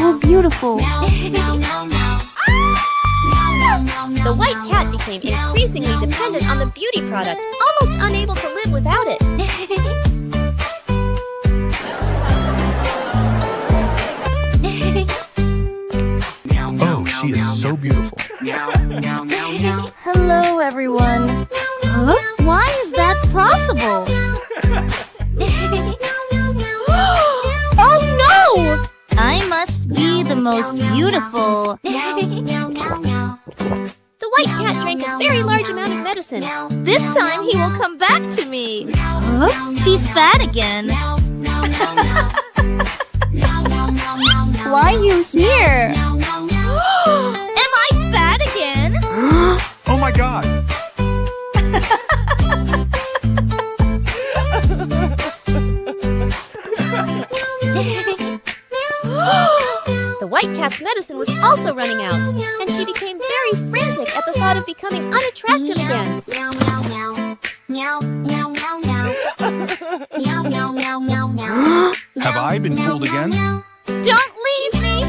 so beautiful. The white cat became increasingly dependent on the beauty product, almost unable to live without it. Oh, she is so beautiful. Hello, everyone. Huh? Why is that possible? Oh no! I must be the most beautiful. The white cat drank a very large amount of medicine. This time he will come back to me. Huh? She's fat again. Why are you here? Am I fat again? Oh my God! The white cat's medicine was also running out, and she became very frantic at the thought of becoming unattractive again. Have I been fooled again? Don't leave me!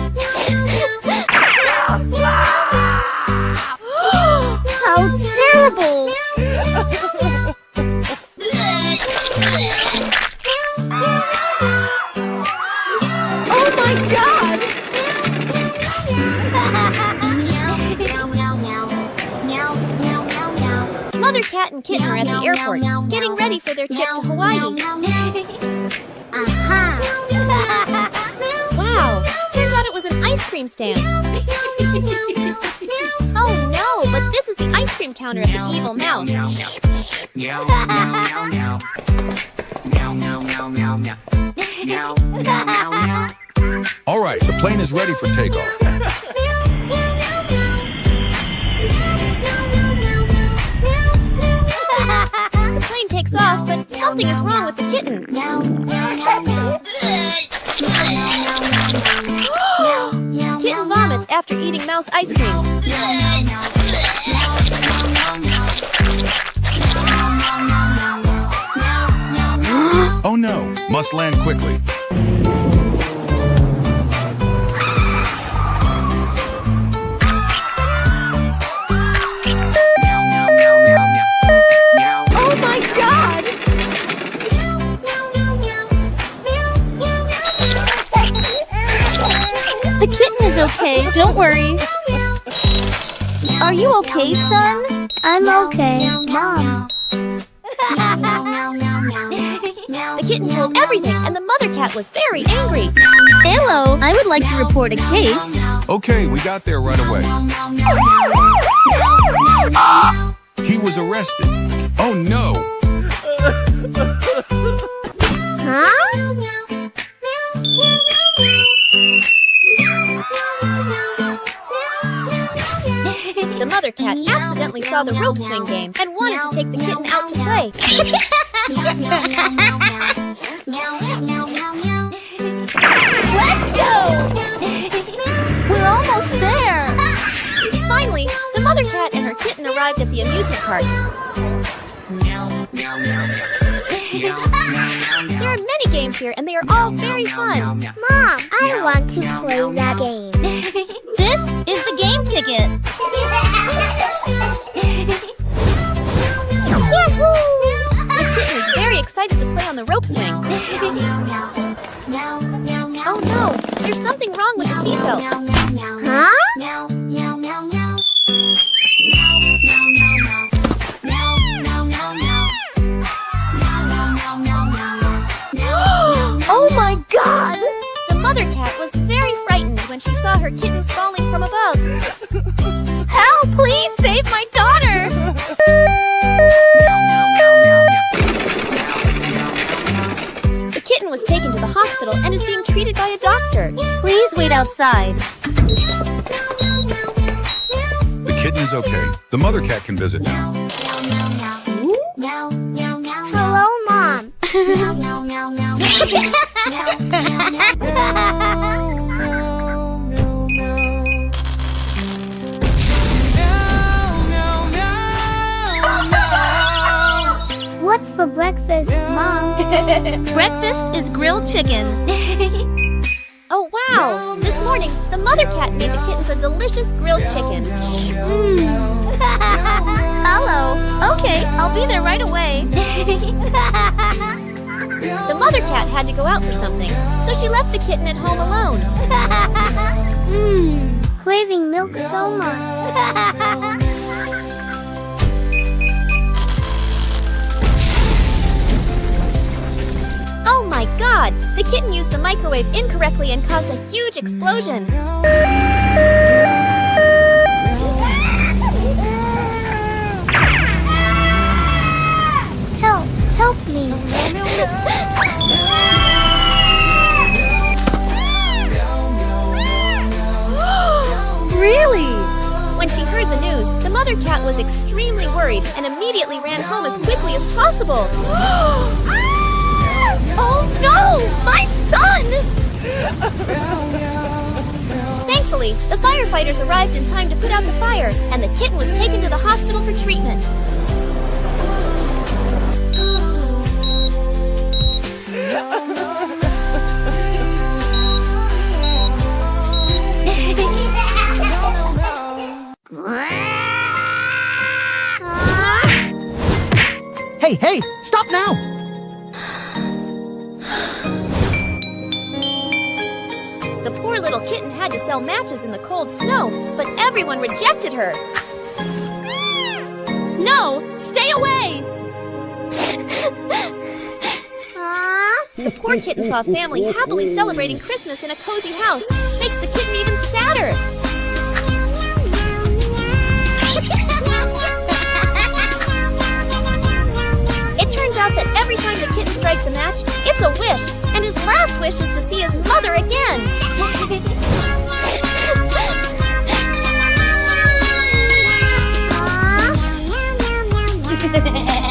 How terrible! Oh my God! Mother cat and kitten are at the airport, getting ready for their trip to Hawaii. Wow, turns out it was an ice cream stand. Oh no, but this is the ice cream counter of the evil mouse. All right, the plane is ready for takeoff. The plane takes off, but something is wrong with the kitten. Kitten vomits after eating mouse ice cream. Oh no, must land quickly. Oh my God! The kitten is okay, don't worry. Are you okay, son? I'm okay, Mom. The kitten told everything, and the mother cat was very angry. Hello, I would like to report a case. Okay, we got there right away. He was arrested. Oh no! Huh? The mother cat accidentally saw the rope swing game and wanted to take the kitten out to play. Let's go! We're almost there. Finally, the mother cat and her kitten arrived at the amusement park. There are many games here, and they are all very fun. Mom, I want to play that game. This is the game ticket. The kitten is very excited to play on the rope swing. Oh no, there's something wrong with the seatbelt. Huh? Oh my God! The mother cat was very frightened when she saw her kittens falling from above. Help, please save my daughter! The kitten was taken to the hospital and is being treated by a doctor. Please wait outside. The kitten is okay. The mother cat can visit now. Hello, Mom. What's for breakfast, Mom? Breakfast is grilled chicken. Oh wow, this morning morning, the mother cat made the kittens a delicious grilled chicken. Hello. Okay, I'll be there right away. The mother cat had to go out for something, so she left the kitten at home alone. Craving milk so much. Oh my god! The kitten used the microwave incorrectly and caused a huge explosion. Help me. Really? When she heard the news, the mother cat was extremely worried and immediately ran home as quickly as possible. Oh no! My son! Thankfully, the firefighters arrived in time to put out the fire, and the kitten was taken to the hospital for treatment. Hey, stop now! The poor little kitten had to sell matches in the cold snow, but everyone rejected her. No! Stay away! The poor kitten saw a family happily celebrating Christmas in a cozy house. Makes the kitten even sadder. It turns out that every time the kitten strikes a match, it's a wish, and his last wish is to see his mother again. Aww.